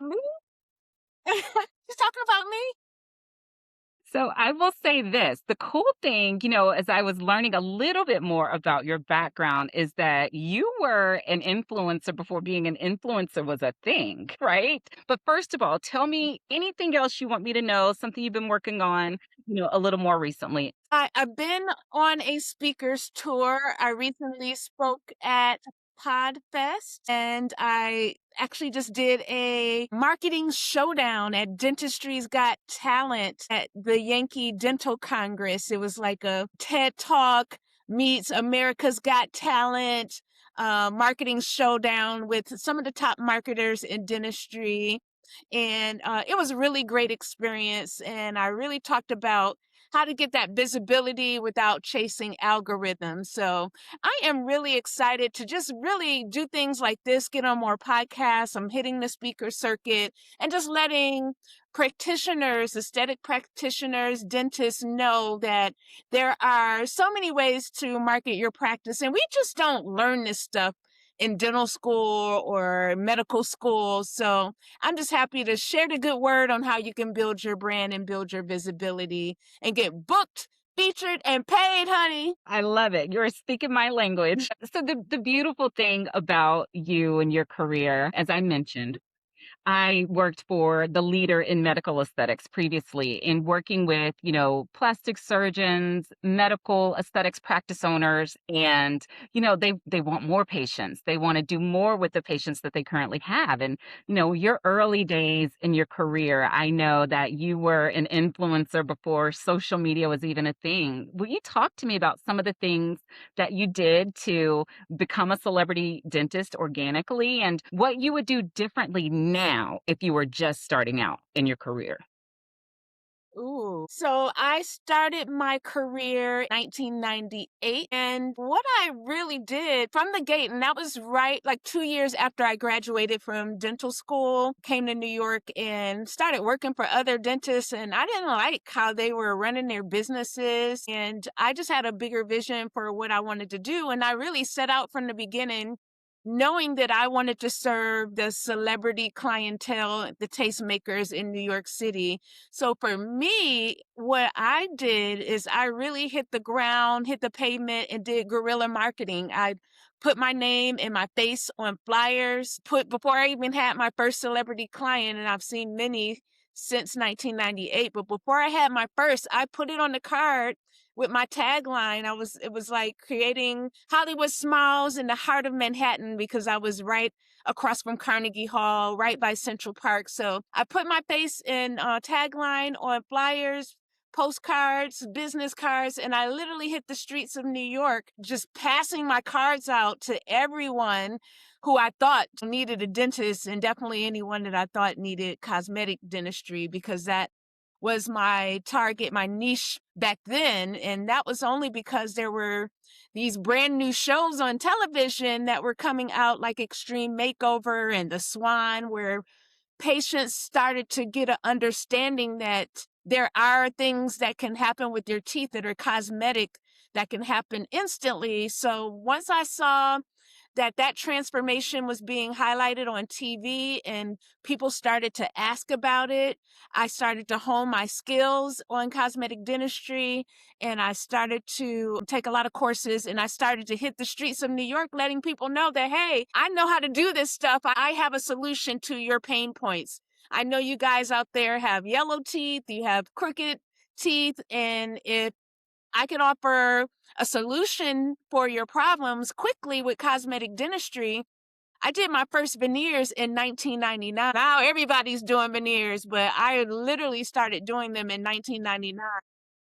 Me? She's talking about me? So I will say this, the cool thing, as I was learning a little bit more about your background is that you were an influencer before being an influencer was a thing, right? But first of all, tell me anything else you want me to know, something you've been working on, a little more recently. I've been on a speaker's tour. I recently spoke at Podfest, and I actually just did a marketing showdown at Dentistry's Got Talent at the Yankee Dental Congress. It was like a TED Talk meets America's Got Talent marketing showdown with some of the top marketers in dentistry. And it was a really great experience. And I really talked about how to get that visibility without chasing algorithms. So I am really excited to just really do things like this, get on more podcasts. I'm hitting the speaker circuit and just letting practitioners, aesthetic practitioners, dentists know that there are so many ways to market your practice. And we just don't learn this stuff in dental school or medical school. So I'm just happy to share the good word on how you can build your brand and build your visibility and get booked, featured, and paid, honey. I love it. You're speaking my language. So the beautiful thing about you and your career, as I mentioned, I worked for the leader in medical aesthetics previously in working with, plastic surgeons, medical aesthetics practice owners, and, they want more patients. They want to do more with the patients that they currently have. And, your early days in your career, I know that you were an influencer before social media was even a thing. Will you talk to me about some of the things that you did to become a celebrity dentist organically and what you would do differently now if you were just starting out in your career? Ooh. So I started my career in 1998. And what I really did from the gate, and that was right like 2 years after I graduated from dental school, came to New York and started working for other dentists. And I didn't like how they were running their businesses. And I just had a bigger vision for what I wanted to do. And I really set out from the beginning knowing that I wanted to serve the celebrity clientele, the tastemakers in New York City. So for me, what I did is I really hit the ground, hit the pavement, and did guerrilla marketing. I put my name and my face on flyers, put before I even had my first celebrity client, and I've seen many since 1998. But before I had my first, I put it on the card with my tagline. It was like creating Hollywood smiles in the heart of Manhattan because I was right across from Carnegie Hall, right by Central Park. So I put my face in tagline on flyers, postcards, business cards, and I literally hit the streets of New York, just passing my cards out to everyone who I thought needed a dentist and definitely anyone that I thought needed cosmetic dentistry because that was my target, my niche back then. And that was only because there were these brand new shows on television that were coming out like Extreme Makeover and The Swan, where patients started to get an understanding that there are things that can happen with your teeth that are cosmetic that can happen instantly. So once I saw that transformation was being highlighted on TV and people started to ask about it, I started to hone my skills on cosmetic dentistry and I started to take a lot of courses and I started to hit the streets of New York letting people know that, hey, I know how to do this stuff. I have a solution to your pain points. I know you guys out there have yellow teeth, you have crooked teeth, and if I can offer a solution for your problems quickly with cosmetic dentistry. I did my first veneers in 1999. Now everybody's doing veneers, but I literally started doing them in 1999.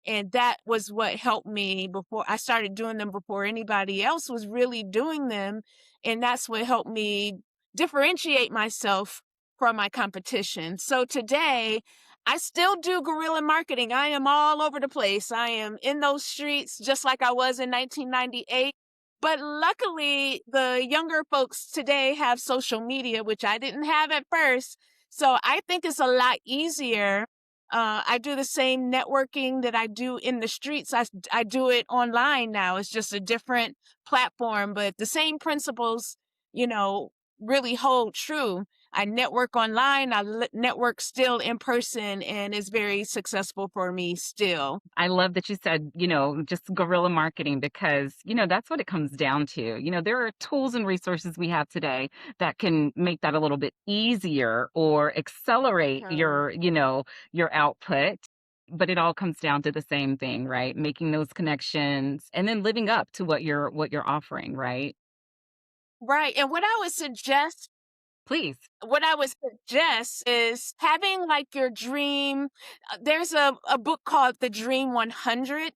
And that was what helped me before I started doing them before anybody else was really doing them. And that's what helped me differentiate myself from my competition. So today, I still do guerrilla marketing. I am all over the place. I am in those streets just like I was in 1998. But luckily, the younger folks today have social media, which I didn't have at first. So I think it's a lot easier. I do the same networking that I do in the streets. I do it online now. It's just a different platform, but the same principles, you know, really hold true. I network online, network still in person, and it's very successful for me still. I love that you said, just guerrilla marketing because, that's what it comes down to. There are tools and resources we have today that can make that a little bit easier or accelerate Um, your output. But it all comes down to the same thing, right? Making those connections and then living up to what you're offering, right? right. And Please. what I would suggest is having like your dream. There's a book called The Dream 100,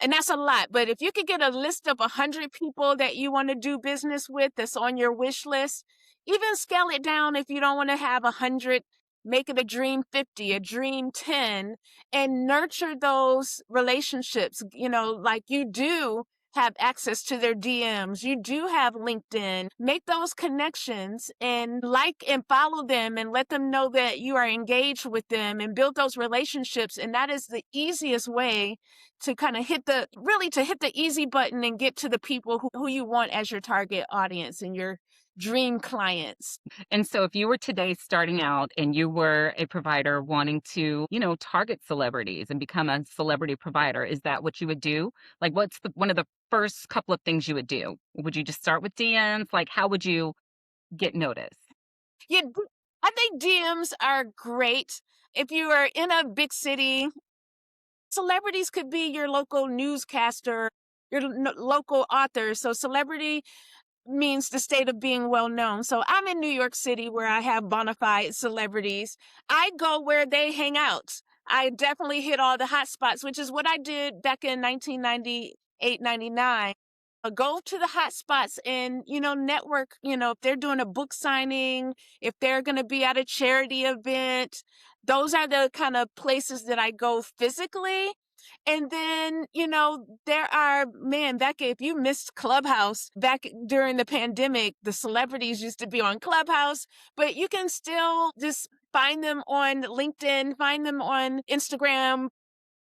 and that's a lot. But if you could get a list of 100 people that you want to do business with that's on your wish list, even scale it down if you don't want to have 100, make it a dream 50, a dream 10, and nurture those relationships. Like you do have access to their DMs. You do have LinkedIn. Make those connections and like and follow them and let them know that you are engaged with them and build those relationships. And that is the easiest way to kind of hit the easy button and get to the people who you want as your target audience and your dream clients. And so if you were today starting out and you were a provider wanting to, target celebrities and become a celebrity provider, is that what you would do? Like what's one of the first couple of things you would do? Would you just start with DMs? Like how would you get noticed? Yeah, I think DMs are great. If you are in a big city, celebrities could be your local newscaster, your local author. So celebrity means the state of being well known. So I'm in New York City where I have bona fide celebrities. I go where they hang out. I definitely hit all the hot spots, which is what I did back in 1998, 99. Go to the hot spots and, network, if they're doing a book signing, if they're going to be at a charity event, those are the kind of places that I go physically. And then, back if you missed Clubhouse back during the pandemic, the celebrities used to be on Clubhouse, but you can still just find them on LinkedIn, find them on Instagram,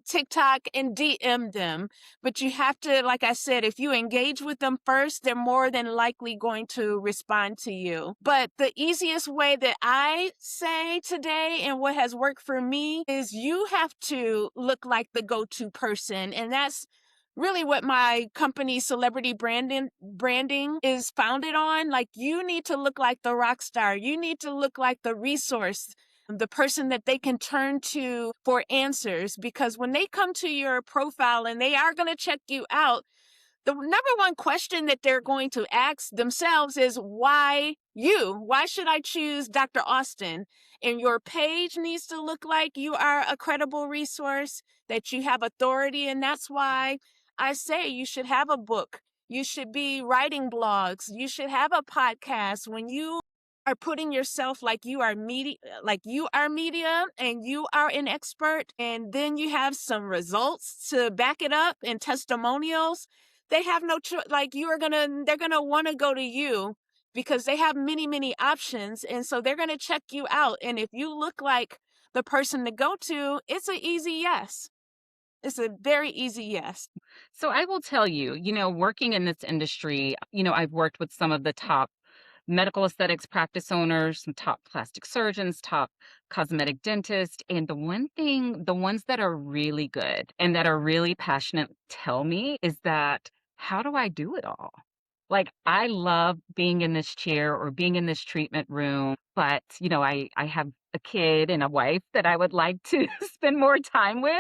TikTok, and DM them. But you have to, like I said, if you engage with them first, they're more than likely going to respond to you. But the easiest way that I say today and what has worked for me is you have to look like the go-to person. And that's really what my company celebrity branding is founded on. Like you need to look like the rock star. You need to look like the resource, the person that they can turn to for answers. Because when they come to your profile and they are going to check you out, the number one question that they're going to ask themselves is why you? Why should I choose Dr. Austin? And your page needs to look like you are a credible resource, that you have authority. And that's why I say you should have a book. You should be writing blogs. You should have a podcast. When you are putting yourself like you are media and you are an expert, and then you have some results to back it up and testimonials, they have no choice. Like they're gonna want to go to you because they have many, many options. And so they're gonna check you out. And if you look like the person to go to, it's an easy yes. It's a very easy yes. So I will tell you, working in this industry, I've worked with some of the top medical aesthetics practice owners, some top plastic surgeons, top cosmetic dentists. And the ones that are really good and that are really passionate tell me is that how do I do it all? Like I love being in this chair or being in this treatment room, but I have a kid and a wife that I would like to spend more time with.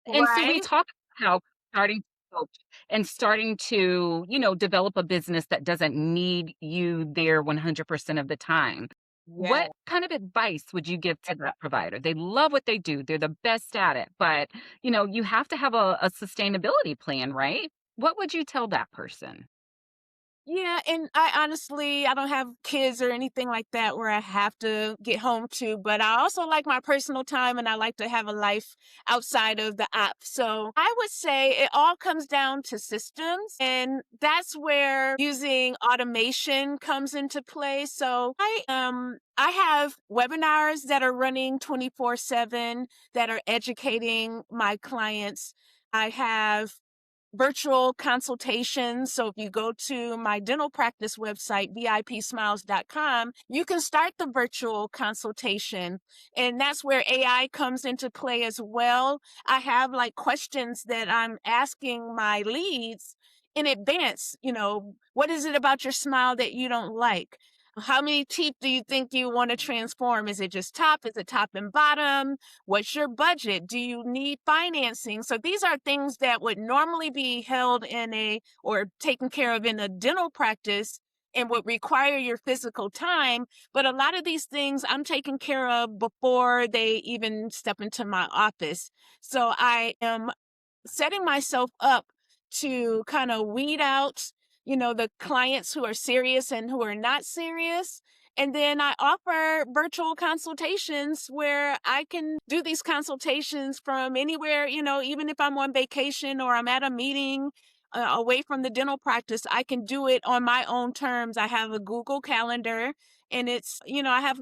And so we Right? talk about how starting to coach and starting to, develop a business that doesn't need you there 100% of the time. Yeah. What kind of advice would you give to that provider? They love what they do. They're the best at it, but you have to have a sustainability plan, right? What would you tell that person? Yeah, and I don't have kids or anything like that where I have to get home to, but I also like my personal time and I like to have a life outside of the app. So I would say it all comes down to systems, and that's where using automation comes into play. So I have webinars that are running 24/7 that are educating my clients. I have virtual consultations. So if you go to my dental practice website, vipsmiles.com, you can start the virtual consultation. And that's where AI comes into play as well. I have like questions that I'm asking my leads in advance. What is it about your smile that you don't like? How many teeth do you think you want to transform? Is it just top? Is it top and bottom? What's your budget? Do you need financing? So these are things that would normally be held or taken care of in a dental practice and would require your physical time. But a lot of these things I'm taking care of before they even step into my office. So I am setting myself up to kind of weed out, the clients who are serious and who are not serious. And then I offer virtual consultations where I can do these consultations from anywhere, even if I'm on vacation or I'm at a meeting away from the dental practice, I can do it on my own terms. I have a Google Calendar, and I have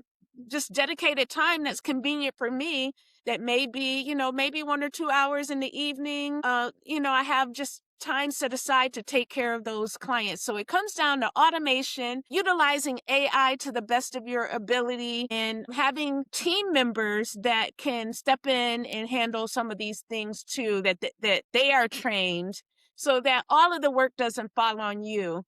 just dedicated time that's convenient for me, that may be, maybe 1 or 2 hours in the evening. I have just time set aside to take care of those clients. So it comes down to automation, utilizing AI to the best of your ability, and having team members that can step in and handle some of these things too, that they are trained, so that all of the work doesn't fall on you.